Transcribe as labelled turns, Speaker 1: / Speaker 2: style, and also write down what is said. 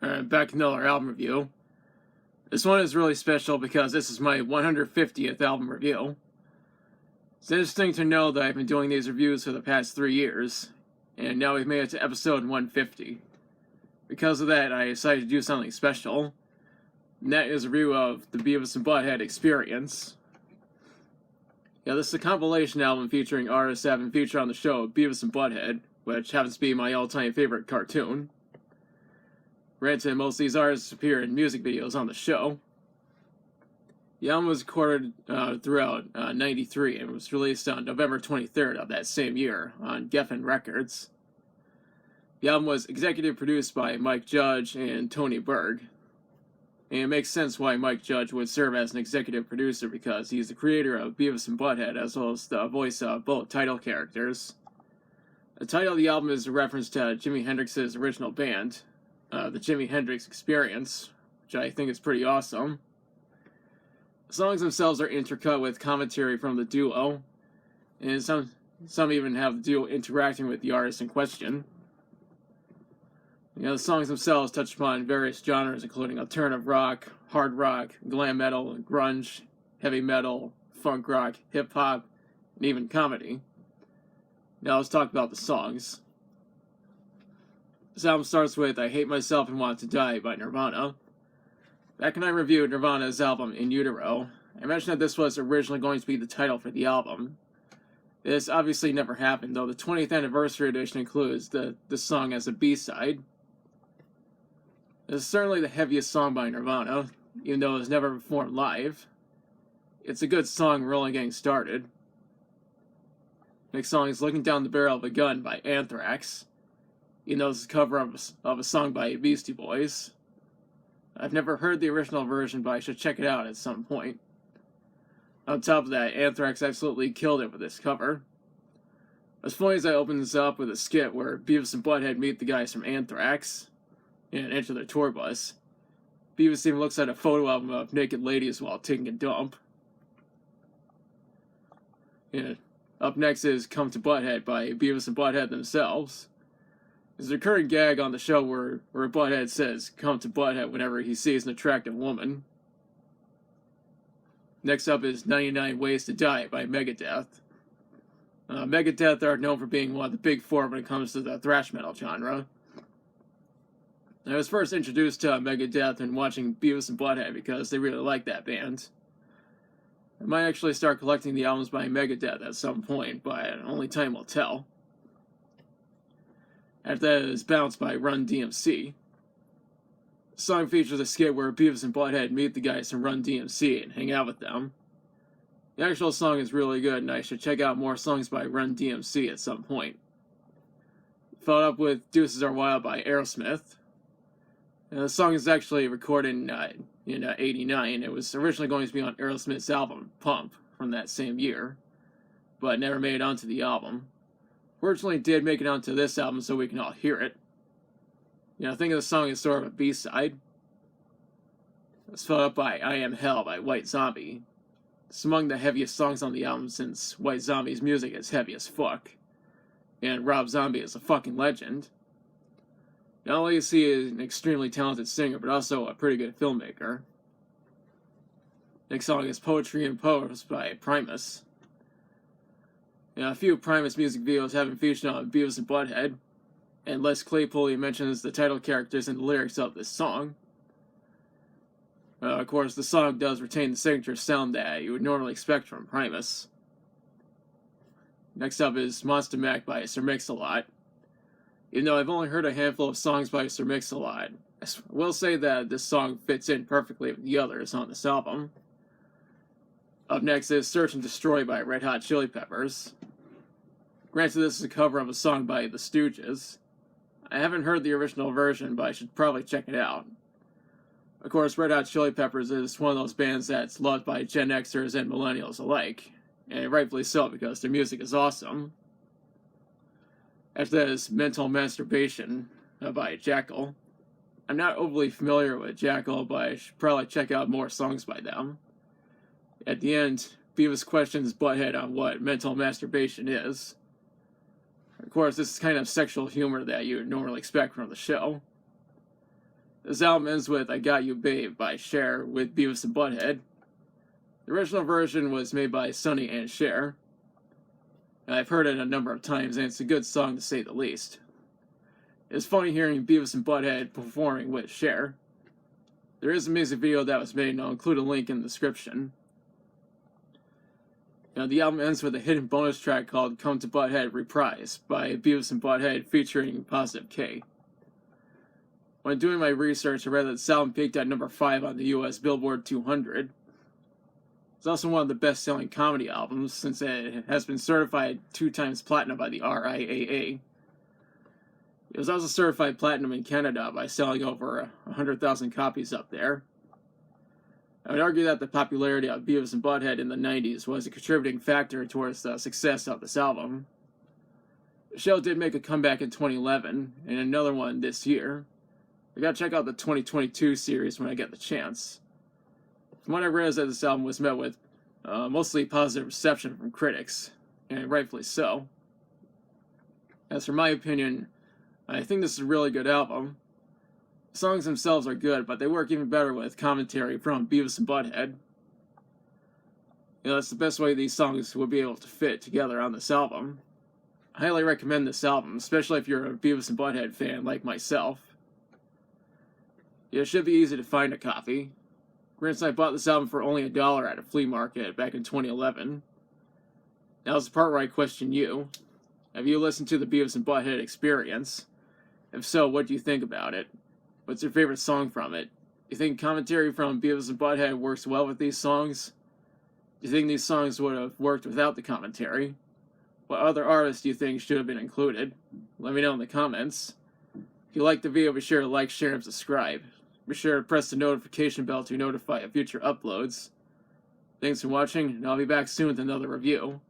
Speaker 1: Back another album review. This one is really special because this is my 150th album review. It's interesting to know that I've been doing these reviews for the past 3 years, and now we've made it to episode 150. Because of that, I decided to do something special, and that is a review of the Beavis and Butthead Experience. This is a compilation album featuring artists that have been featured on the show Beavis and Butthead, which happens to be my all-time favorite cartoon. Granted, most of these artists appear in music videos on the show. The album was recorded throughout '93 and was released on November 23rd of that same year on Geffen Records. The album was executive produced by Mike Judge and Tony Berg. And it makes sense why Mike Judge would serve as an executive producer because he's the creator of Beavis and Butthead as well as the voice of both title characters. The title of the album is a reference to Jimi Hendrix's original band, the Jimi Hendrix Experience, which I think is pretty awesome. The songs themselves are intercut with commentary from the duo, and some even have the duo interacting with the artist in question. The songs themselves touch upon various genres, including alternative rock, hard rock, glam metal, grunge, heavy metal, funk rock, hip-hop, and even comedy. Now let's talk about the songs. This album starts with I Hate Myself and Want to Die by Nirvana. Back when I reviewed Nirvana's album In Utero, I mentioned that this was originally going to be the title for the album. This obviously never happened, though the 20th anniversary edition includes the song as a B-side. This is certainly the heaviest song by Nirvana, even though it was never performed live. It's a good song, we're only getting started. Next song is Looking Down the Barrel of a Gun by Anthrax. Even though it's a cover of a song by Beastie Boys. I've never heard the original version, but I should check it out at some point. On top of that, Anthrax absolutely killed it with this cover. As funny as I open this up with a skit where Beavis and Butthead meet the guys from Anthrax and enter their tour bus, Beavis even looks at a photo album of naked ladies while taking a dump. Up next is Come to Butthead by Beavis and Butthead themselves. There's a recurring gag on the show where Butthead says, come to Butthead whenever he sees an attractive woman. Next up is 99 Ways to Die by Megadeth. Megadeth are known for being one of the big four when it comes to the thrash metal genre. I was first introduced to Megadeth in watching Beavis and Butthead because they really like that band. I might actually start collecting the albums by Megadeth at some point, but only time will tell. After that is Bounce by Run-DMC. The song features a skit where Beavis and Butthead meet the guys from Run-DMC and hang out with them. The actual song is really good, and I should check out more songs by Run-DMC at some point. Followed up with Deuces Are Wild by Aerosmith. The song is actually recorded in '89. It was originally going to be on Aerosmith's album, Pump, from that same year, but never made it onto the album. Fortunately, it did make it onto this album so we can all hear it. I think of the song as sort of a B-side. It's followed up by I Am Hell by White Zombie. It's among the heaviest songs on the album since White Zombie's music is heavy as fuck. And Rob Zombie is a fucking legend. Not only is he an extremely talented singer, but also a pretty good filmmaker. Next song is Poetry in Pose by Primus. A few Primus music videos have been featured on Beavis and Butthead, and Les Claypool mentions the title characters in the lyrics of this song. Of course, the song does retain the signature sound that you would normally expect from Primus. Next up is Monster Mac by Sir Mix-a-Lot. Even though I've only heard a handful of songs by Sir Mix-a-Lot, I will say that this song fits in perfectly with the others on this album. Up next is Search and Destroy by Red Hot Chili Peppers. Granted, this is a cover of a song by The Stooges. I haven't heard the original version, but I should probably check it out. Of course, Red Hot Chili Peppers is one of those bands that's loved by Gen Xers and Millennials alike, and rightfully so because their music is awesome. After that is Mental Masturbation by Jackal. I'm not overly familiar with Jackal, but I should probably check out more songs by them. At the end, Beavis questions Butthead on what mental masturbation is. Of course, this is kind of sexual humor that you would normally expect from the show. This album ends with I Got You Babe by Cher with Beavis and Butthead. The original version was made by Sonny and Cher. I've heard it a number of times, and it's a good song to say the least. It's funny hearing Beavis and Butthead performing with Cher. There is a music video that was made, and I'll include a link in the description. The album ends with a hidden bonus track called Come to Butthead Reprise by Beavis and Butthead featuring Positive K. When doing my research, I read that this album peaked at number 5 on the US Billboard 200. It's also one of the best-selling comedy albums, since it has been certified 2 times platinum by the RIAA. It was also certified platinum in Canada by selling over 100,000 copies up there. I would argue that the popularity of Beavis and Butthead in the 90s was a contributing factor towards the success of this album. The show did make a comeback in 2011, and another one this year. I gotta check out the 2022 series when I get the chance. From what I read is that this album was met with mostly positive reception from critics, and rightfully so. As for my opinion, I think this is a really good album. The songs themselves are good, but they work even better with commentary from Beavis and Butthead. That's the best way these songs will be able to fit together on this album. I highly recommend this album, especially if you're a Beavis and Butthead fan like myself. It should be easy to find a copy. Grant and I bought this album for only $1 at a flea market back in 2011. Now's the part where I question you. Have you listened to the Beavis and Butthead Experience? If so, what do you think about it? What's your favorite song from it? Do you think commentary from Beavis and Butthead works well with these songs? Do you think these songs would have worked without the commentary? What other artists do you think should have been included? Let me know in the comments. If you like the video, be sure to like, share, and subscribe. Be sure to press the notification bell to notify of future uploads. Thanks for watching, and I'll be back soon with another review.